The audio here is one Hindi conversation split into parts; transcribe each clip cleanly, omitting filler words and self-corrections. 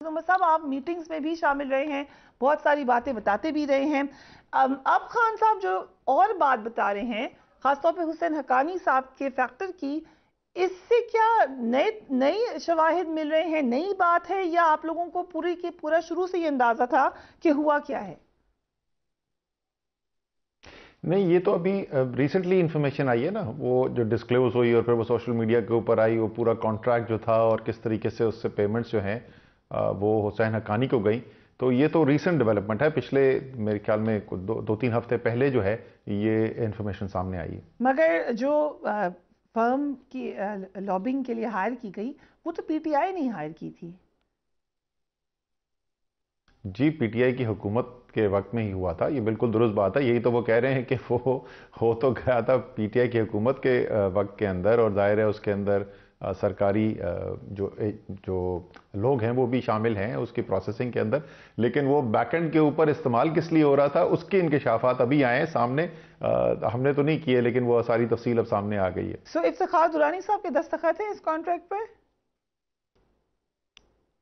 उमर साहब, आप मीटिंग्स में भी शामिल रहे हैं, बहुत सारी बातें बताते भी रहे हैं। अब खान साहब जो और बात बता रहे हैं, खासतौर पे हुसैन हक्कानी साहब के फैक्टर की, इससे क्या नए नई शवाहिद मिल रहे हैं, नई बात है, या आप लोगों को पूरी की पूरा शुरू से ये अंदाजा था कि हुआ क्या है? नहीं, ये तो अभी रिसेंटली इंफॉर्मेशन आई है ना, वो जो डिस्क्लोज हुई और फिर वो सोशल मीडिया के ऊपर आई, वो पूरा कॉन्ट्रैक्ट जो था और किस तरीके से उससे पेमेंट्स जो हैं वो हुसैन हक्कानी को गई। तो ये तो रीसेंट डेवलपमेंट है, पिछले मेरे ख्याल में दो तीन हफ्ते पहले जो है ये इंफॉर्मेशन सामने आई है। मगर जो फर्म की लॉबिंग के लिए हायर की गई, वो तो पीटीआई ने हायर की थी। जी, पीटीआई की हुकूमत के वक्त में ही हुआ था, ये बिल्कुल दुरुस्त बात है। यही तो वो कह रहे हैं कि वो हो तो गया था पीटीआई की हुकूमत के वक्त के अंदर, और जाहिर है उसके अंदर सरकारी जो लोग हैं वो भी शामिल हैं उसकी प्रोसेसिंग के अंदर। लेकिन वो बैकएंड के ऊपर इस्तेमाल किस लिए हो रहा था उसके इंकशाफात अभी आए हैं सामने। हमने तो नहीं किए, लेकिन वो सारी तफसील अब सामने आ गई है। सो इफ्तिखार दुरानी साहब के दस्तखत हैं इस कॉन्ट्रैक्ट पर?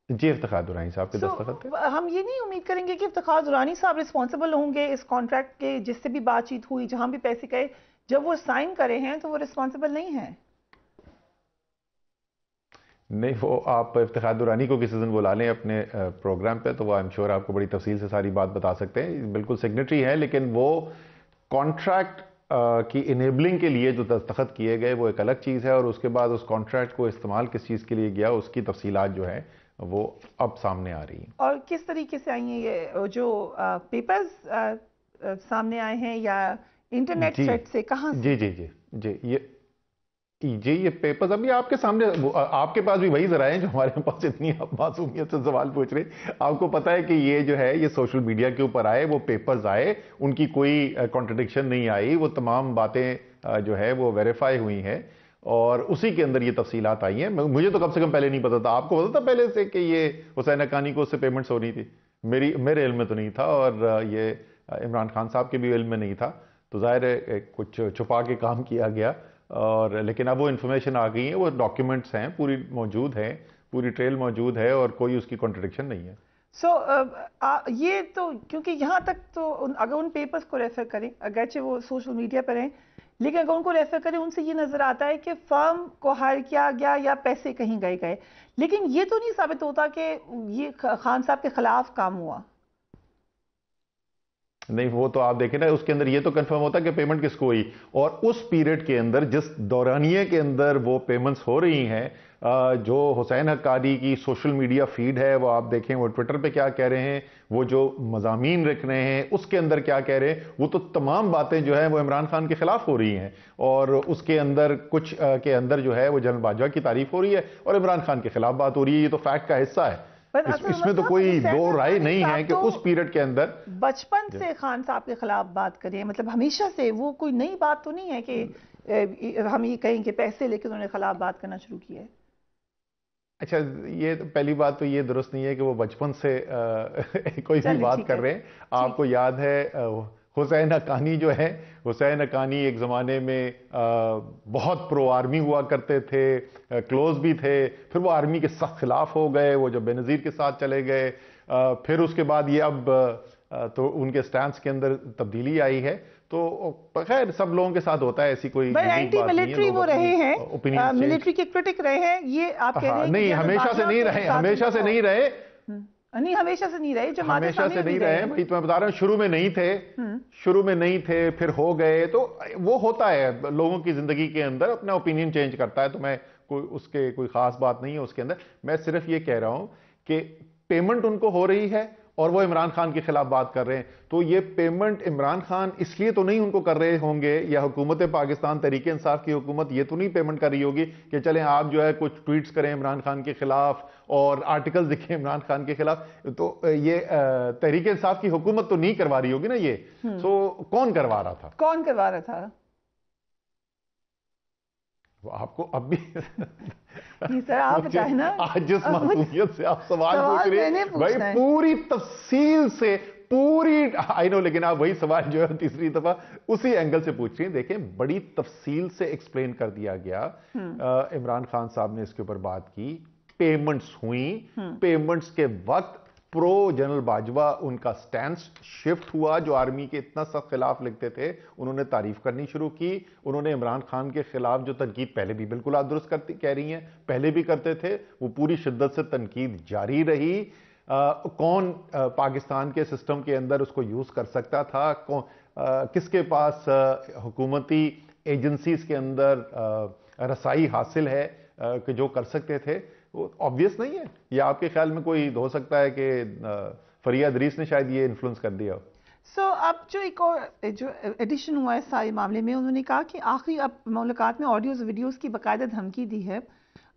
जी, इफ्तिखार दुरानी साहब के So, दस्तखत थे। हम ये नहीं उम्मीद करेंगे कि इफ्तिखार दुरानी साहब रिस्पॉन्सिबल होंगे इस कॉन्ट्रैक्ट के, जिससे भी बातचीत हुई, जहां भी पैसे गए, जब वो साइन करे हैं तो वो रिस्पॉन्सिबल नहीं है? नहीं, वो आप इफ्तिखार दुरानी को किसी दिन बुला लें अपने प्रोग्राम पे, तो वो आई एम श्योर आपको बड़ी तफसील से सारी बात बता सकते हैं। बिल्कुल सिग्नेटरी है, लेकिन वो कॉन्ट्रैक्ट की इनेबलिंग के लिए जो दस्तखत किए गए वो एक अलग चीज़ है, और उसके बाद उस कॉन्ट्रैक्ट को इस्तेमाल किस चीज़ के लिए गया उसकी तफसीलात जो है वो अब सामने आ रही हैं। और किस तरीके से आई हैं ये जो पेपर्स सामने आए हैं, या इंटरनेट जी थ्रेड से, कहाँ जी से? जी जी जी ये पेपर्स अभी आपके सामने, आपके पास भी वही जरा है जो हमारे पास इतनी आप मासूमियत से सवाल पूछ रहे हैं। आपको पता है कि ये जो है ये सोशल मीडिया के ऊपर आए, वो पेपर्स आए, उनकी कोई कॉन्ट्रडिक्शन नहीं आई, वो तमाम बातें जो है वो वेरीफाई हुई हैं, और उसी के अंदर ये तफसीलात आई हैं। मुझे तो कम से कम पहले नहीं पता था। आपको पता था पहले से कि ये हुसैन हक्कानी को उससे पेमेंट्स हो रही थी? मेरे इल्म में तो नहीं था, और ये इमरान खान साहब के भी इल्म में नहीं था। तो जाहिर है कुछ छुपा के काम किया गया, और लेकिन अब वो इन्फॉर्मेशन आ गई है, वो डॉक्यूमेंट्स हैं, पूरी मौजूद हैं, पूरी ट्रेल मौजूद है, और कोई उसकी कॉन्ट्रडिक्शन नहीं है। सो ये तो, क्योंकि यहाँ तक तो अगर उन पेपर्स को रेफर करें, अगरचे वो सोशल मीडिया पर हैं, लेकिन अगर उनको रेफर करें, उनसे ये नजर आता है कि फर्म को हायर किया गया या पैसे कहीं गए गए। लेकिन ये तो नहीं साबित होता कि ये खान साहब के खिलाफ काम हुआ। नहीं, वो तो आप देखें ना, उसके अंदर ये तो कंफर्म होता है कि पेमेंट किसको हुई, और उस पीरियड के अंदर जिस दौरानिए के अंदर वो पेमेंट्स हो रही हैं, जो हुसैन हक्कानी की सोशल मीडिया फीड है वो आप देखें, वो ट्विटर पे क्या कह रहे हैं, वो जो मज़ामीन लिख रहे हैं उसके अंदर क्या कह रहे हैं, वो तो तमाम बातें जो है वो इमरान खान के खिलाफ हो रही हैं। और उसके अंदर कुछ के अंदर जो है वो जनरल बाजवा की तारीफ हो रही है, और इमरान खान के खिलाफ बात हो रही है। ये तो फैक्ट का हिस्सा है। पर असल इसमें तो मतलब कोई हुसैन दो राय हक्कानी नहीं है साहब कि तो उस पीरियड के अंदर। बचपन से खान साहब के खिलाफ बात करें, मतलब हमेशा से, वो कोई नई बात तो नहीं है कि हम ये कहें कि पैसे लेकर उन्होंने खिलाफ बात करना शुरू किया है। अच्छा, ये तो पहली बात तो ये दुरुस्त नहीं है कि वो बचपन से कोई भी चलिए बात ठीक कर है, रहे हैं। ठीक आपको है। याद है हुसैन हक्कानी जो है, हुसैन हक्कानी एक ज़माने में बहुत प्रो आर्मी हुआ करते थे, क्लोज भी थे, फिर वो आर्मी के सख्त खिलाफ हो गए, वो जब बेनज़ीर के साथ चले गए, फिर उसके बाद ये अब तो उनके स्टैंड के अंदर तब्दीली आई है। तो खैर सब लोगों के साथ होता है, ऐसी कोई भाई यूनिक एंटी बात नहीं है, मिलिट्री लोग वो अपनी रहे हैं, ओपिनियन चेंज। मिलिट्री के क्रिटिक रहे हैं, ये आप कह रहे हाँ, हैं कि नहीं, जनरल हमेशा से बाजवा नहीं के रहे, साथ हमेशा उनका से था। नहीं रहे, नहीं, हमेशा से नहीं रहे, जमात हमेशा इस्लामी से में भी नहीं रहे रहे हैं। भाई, तो मैं बता रहा हूँ शुरू में नहीं थे। हम्म। शुरू में नहीं थे, फिर हो गए, तो वो होता है लोगों की जिंदगी के अंदर, अपना ओपिनियन चेंज करता है, तो मैं कोई खास बात नहीं है उसके अंदर। मैं सिर्फ ये कह रहा हूं कि पेमेंट उनको हो रही है और वो इमरान खान के खिलाफ बात कर रहे हैं। तो ये पेमेंट इमरान खान इसलिए तो नहीं उनको कर रहे होंगे, या हुकूमत पाकिस्तान तहरीक इंसाफ की हुकूमत ये तो नहीं पेमेंट कर रही होगी कि चलें आप जो है कुछ ट्वीट्स करें इमरान खान के खिलाफ और आर्टिकल्स लिखें इमरान खान के खिलाफ। तो ये तहरीक इंसाफ की हुकूमत तो नहीं करवा रही होगी ना ये। सो कौन करवा रहा था? कौन करवा रहा था? वो आपको अब भी नहीं सर, आप मुझे बताए ना। आज जिस मासूमियत से आप सवाल पूछ सवाल रहे मैंने हैं भाई, पूछना है। पूरी तफसील से, पूरी आई नो, लेकिन आप वही सवाल जो है तीसरी दफा उसी एंगल से पूछ रही हैं। देखें, बड़ी तफसील से एक्सप्लेन कर दिया गया। इमरान खान साहब ने इसके ऊपर बात की, पेमेंट्स हुई, पेमेंट्स के वक्त प्रो जनरल बाजवा उनका स्टैंड शिफ्ट हुआ। जो आर्मी के इतना सख्त खिलाफ लिखते थे उन्होंने तारीफ करनी शुरू की। उन्होंने इमरान खान के खिलाफ जो तनकीद पहले भी, बिल्कुल आप दुरुस्त कह रही हैं, पहले भी करते थे, वो पूरी शिद्दत से तनकीद जारी रही। कौन पाकिस्तान के सिस्टम के अंदर उसको यूज कर सकता था, किसके पास हुकूमती एजेंसीज के अंदर रसाई हासिल है कि जो कर सकते थे, वो ऑब्वियस नहीं है। ये आपके ख्याल में कोई हो सकता है कि फरिया इदरीस ने शायद ये इन्फ्लुएंस कर दिया? अब जो एक और जो एडिशन हुआ है सारे मामले में, उन्होंने कहा कि आखिरी अब मुलाकात में ऑडियोज वीडियोस की बाकायदा धमकी दी है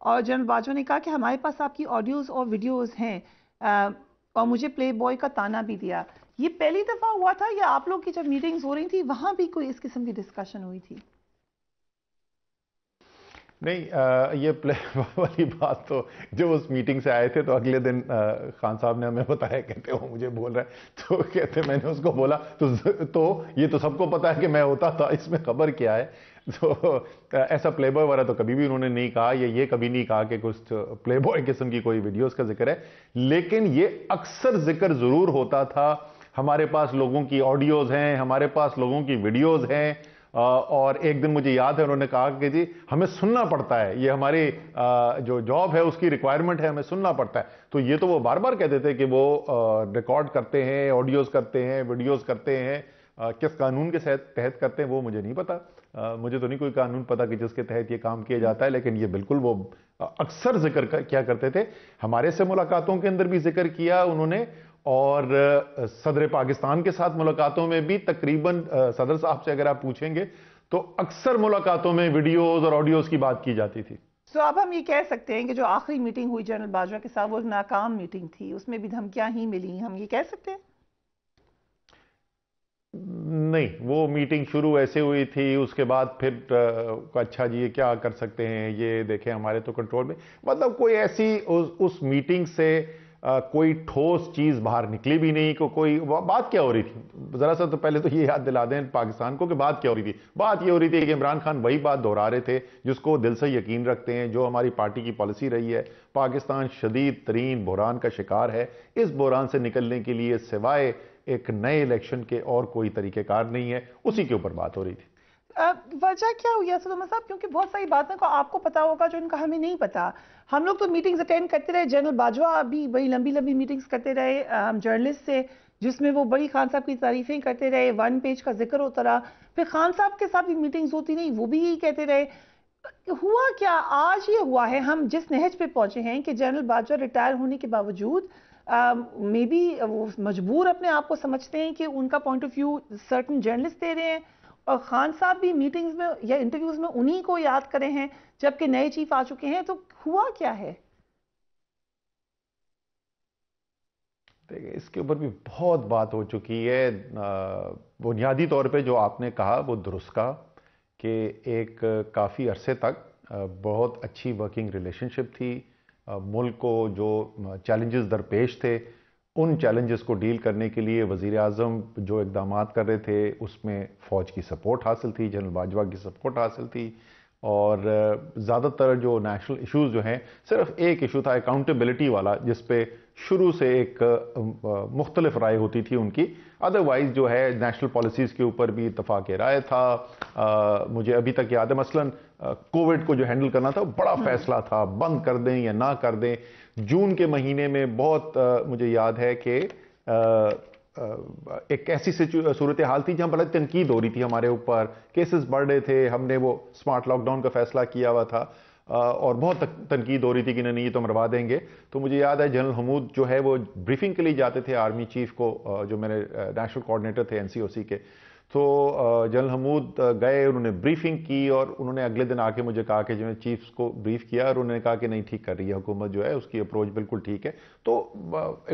और जनरल बाजवा ने कहा कि हमारे पास आपकी ऑडियोज और वीडियोस हैं, और मुझे प्ले बॉय का ताना भी दिया। ये पहली दफा हुआ था या आप लोग की जब मीटिंग्स हो रही थी वहां भी कोई इस किस्म की डिस्कशन हुई थी? नहीं, ये प्ले वाली बात तो जब उस मीटिंग से आए थे तो अगले दिन खान साहब ने हमें बताया, कहते हो मुझे बोल रहा है, तो कहते मैंने उसको बोला तो ये तो सबको पता है कि मैं होता था, इसमें खबर क्या है। तो ऐसा प्ले बॉय वाला तो कभी भी उन्होंने नहीं कहा, ये कभी नहीं कहा कि कुछ प्ले बॉय किस्म की कोई वीडियोस का जिक्र है। लेकिन ये अक्सर जिक्र जरूर होता था, हमारे पास लोगों की ऑडियोज हैं, हमारे पास लोगों की वीडियोज हैं। और एक दिन मुझे याद है उन्होंने कहा कि जी हमें सुनना पड़ता है, ये हमारी जो जॉब है उसकी रिक्वायरमेंट है, हमें सुनना पड़ता है। तो ये तो वो बार बार कहते थे कि वो रिकॉर्ड करते हैं, ऑडियोज करते हैं, वीडियोज करते हैं। किस कानून के तहत करते हैं वो मुझे नहीं पता। मुझे तो नहीं कोई कानून पता कि जिसके तहत ये काम किया जाता है, लेकिन ये बिल्कुल वो अक्सर जिक्र क्या करते थे। हमारे से मुलाकातों के अंदर भी जिक्र किया उन्होंने, और सदर पाकिस्तान के साथ मुलाकातों में भी तकरीबन सदर साहब से अगर आप पूछेंगे तो अक्सर मुलाकातों में वीडियोस और ऑडियोस की बात की जाती थी। अब हम ये कह सकते हैं कि जो आखिरी मीटिंग हुई जनरल बाजवा के साथ वो नाकाम मीटिंग थी, उसमें भी धमकियां ही मिली, हम ये कह सकते हैं? नहीं, वो मीटिंग शुरू ऐसे हुई थी, उसके बाद फिर अच्छा जी ये क्या कर सकते हैं, ये देखें हमारे तो कंट्रोल में, मतलब कोई ऐसी उस मीटिंग से कोई ठोस चीज बाहर निकली भी नहीं। कोई बात क्या हो रही थी, जरा सा तो पहले तो ये याद दिला दें पाकिस्तान को कि बात क्या हो रही थी। बात ये हो रही थी कि इमरान खान वही बात दोहरा रहे थे जिसको दिल से यकीन रखते हैं, जो हमारी पार्टी की पॉलिसी रही है। पाकिस्तान शदीद तरीन बहरान का शिकार है, इस बहरान से निकलने के लिए सिवाय एक नए इलेक्शन के और कोई तरीकेकार नहीं है, उसी के ऊपर बात हो रही थी। वजह क्या हुई असद उमर साहब? क्योंकि बहुत सारी बातें को आपको पता होगा जो इनका हमें नहीं पता। हम लोग तो मीटिंग्स अटेंड करते रहे, जनरल बाजवा भी बड़ी लंबी लंबी मीटिंग्स करते रहे हम जर्नलिस्ट से, जिसमें वो बड़ी खान साहब की तारीफें करते रहे, 1 पेज का जिक्र होता रहा। फिर खान साहब के साथ भी मीटिंग्स होती रही, वो भी यही कहते रहे। हुआ क्या आज ये हुआ है, हम जिस नहज पे पहुंचे हैं कि जनरल बाजवा रिटायर होने के बावजूद मे बी वो मजबूर अपने आप को समझते हैं कि उनका point of view certain journalist दे रहे हैं, और खान साहब भी मीटिंग्स में या इंटरव्यूज में उन्हीं को याद करे हैं जबकि नए चीफ आ चुके हैं। तो हुआ क्या है? देखिए, इसके ऊपर भी बहुत बात हो चुकी है। बुनियादी तौर पे जो आपने कहा वो दुरुस्त कहा कि एक काफ़ी अरसे तक बहुत अच्छी वर्किंग रिलेशनशिप थी। मुल्क को जो चैलेंजेस दरपेश थे, उन चैलेंजेस को डील करने के लिए वज़ीर आज़म जो इक़दाम कर रहे थे उसमें फ़ौज की सपोर्ट हासिल थी, जनरल बाजवा की सपोर्ट हासिल थी। और ज़्यादातर जो नेशनल इश्यूज़ जो हैं, सिर्फ एक इशू था अकाउंटेबिलिटी वाला, जिस पे शुरू से एक मुख्तलिफ राय होती थी उनकी। अदरवाइज जो है नेशनल पॉलिसीज़ के ऊपर भी इत्तफाक राय था। मुझे अभी तक याद है मसलन कोविड को जो हैंडल करना था, बड़ा फैसला था, बंद कर दें या ना कर दें। जून के महीने में बहुत मुझे याद है कि एक ऐसी सूरत हाल थी जहां बड़ी तनकीद हो रही थी हमारे ऊपर, केसेस बढ़ रहे थे, हमने वो स्मार्ट लॉकडाउन का फैसला किया हुआ था, और बहुत तनकीद हो रही थी कि नहीं ये तो मरवा देंगे। तो मुझे याद है जनरल हमूद जो है वो ब्रीफिंग के लिए जाते थे आर्मी चीफ को, जो मेरे नेशनल कोऑर्डिनेटर थे एनसीओसी के। तो जनरल हमूद गए, उन्होंने ब्रीफिंग की, और उन्होंने अगले दिन आके मुझे कहा कि जो चीफ्स को ब्रीफ किया, और उन्होंने कहा कि नहीं ठीक कर रही है हुकूमत, जो है उसकी अप्रोच बिल्कुल ठीक है। तो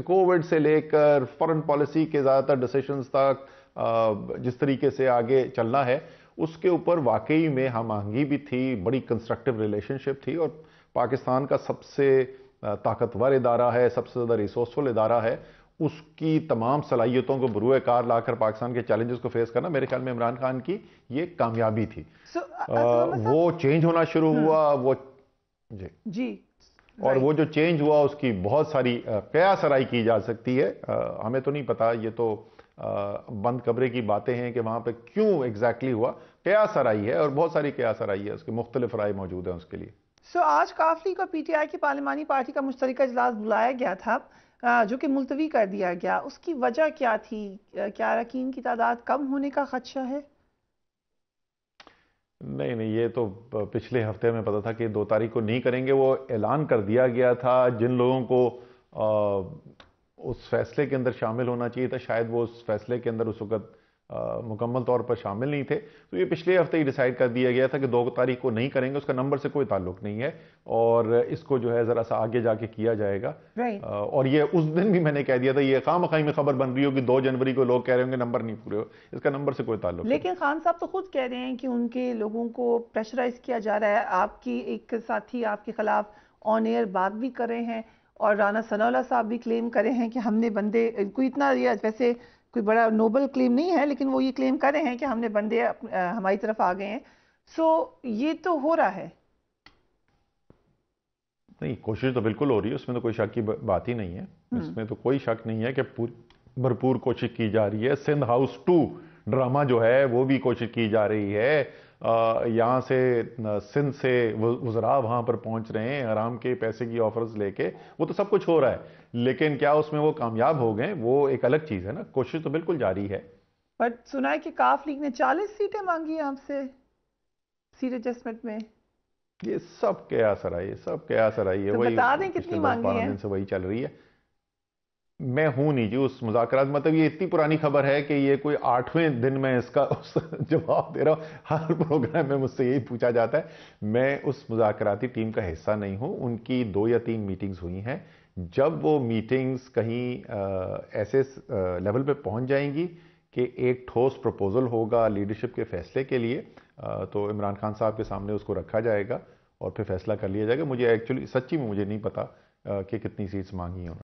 कोविड से लेकर फॉरेन पॉलिसी के ज़्यादातर डिसीजंस तक जिस तरीके से आगे चलना है, उसके ऊपर वाकई में हम आहंगी भी थी, बड़ी कंस्ट्रक्टिव रिलेशनशिप थी। और पाकिस्तान का सबसे ताकतवर इदारा है, सबसे ज़्यादा रिसोर्सफुल इदारा है, उसकी तमाम सलाहियतों को बरूए कार लाकर पाकिस्तान के चैलेंजेस को फेस करना, मेरे ख्याल में इमरान खान की ये कामयाबी थी। वो चेंज होना शुरू हुआ, वो जी और वो जो चेंज हुआ उसकी बहुत सारी कयासराई की जा सकती है। हमें तो नहीं पता, ये तो बंद कमरे की बातें हैं कि वहां पे क्यों एग्जैक्टली हुआ। कयासराई है और बहुत सारी कयासराई है, उसके मुख्तलिफ राय मौजूद हैं उसके लिए। आज काफ लीग और पीटीआई की पार्लिमानी पार्टी का मुश्तरका इजलास बुलाया गया था, जो कि मुलतवी कर दिया गया। उसकी वजह क्या थी? क्या अरकान की तादाद कम होने का खदशा है? नहीं नहीं, ये तो पिछले हफ्ते में पता था कि 2 तारीख को नहीं करेंगे। वो ऐलान कर दिया गया था। जिन लोगों को उस फैसले के अंदर शामिल होना चाहिए था, शायद वो उस फैसले के अंदर उस वक्त मुकम्मल तौर पर शामिल नहीं थे। तो ये पिछले हफ्ते ही डिसाइड कर दिया गया था कि 2 तारीख को नहीं करेंगे। उसका नंबर से कोई ताल्लुक नहीं है और इसको जो है ज़रा सा आगे जाके किया जाएगा। और ये उस दिन भी मैंने कह दिया था, ये खामखाई में खबर बन रही हो कि 2 जनवरी को लोग कह रहे होंगे नंबर नहीं पूरे हो। इसका नंबर से कोई ताल्लुक नहीं। लेकिन खान साहब तो खुद कह रहे हैं कि उनके लोगों को प्रेशराइज किया जा रहा है। आपकी एक साथी आपके खिलाफ ऑन एयर बात भी कर रहे हैं और राना सनाउल्लाह साहब भी क्लेम कर रहे हैं कि हमने बंदे, कोई इतना वैसे कोई बड़ा नोबल क्लेम नहीं है, लेकिन वो ये क्लेम कर रहे हैं कि हमने बंदे हमारी तरफ आ गए हैं। ये तो हो रहा है। नहीं, कोशिश तो बिल्कुल हो रही है, उसमें तो कोई शक की बात ही नहीं है। इसमें तो कोई शक नहीं है कि भरपूर कोशिश की जा रही है। सिंध हाउस 2 ड्रामा जो है वो भी कोशिश की जा रही है। यहाँ से सिंध से वज़रा वहाँ पर पहुँच रहे हैं आराम के पैसे की ऑफर्स लेके। वो तो सब कुछ हो रहा है, लेकिन क्या उसमें वो कामयाब हो गए वो एक अलग चीज़ है ना। कोशिश तो बिल्कुल जारी है। पर सुना है कि काफ लीग ने 40 सीटें मांगी हैं आपसे सीट एडजस्टमेंट में। ये सब कयासराई, ये सब कयासराई है। तो वही बता दें कितनी मांगी 10-12 है? दिन से वही चल रही है। मैं हूं नहीं जी उस मुज़ाकरात, मतलब ये इतनी पुरानी खबर है कि ये कोई 8वें दिन में इसका जवाब दे रहा हूं। हर प्रोग्राम में मुझसे यही पूछा जाता है। मैं उस मुज़ाकराती टीम का हिस्सा नहीं हूं। उनकी 2 या 3 मीटिंग्स हुई हैं। जब वो मीटिंग्स कहीं ऐसे लेवल पे पहुंच जाएंगी कि एक ठोस प्रपोजल होगा लीडरशिप के फैसले के लिए, तो इमरान खान साहब के सामने उसको रखा जाएगा और फिर फैसला कर लिया जाएगा। मुझे एक्चुअली सच्ची में मुझे नहीं पता कि कितनी सीट्स मांगी हैं।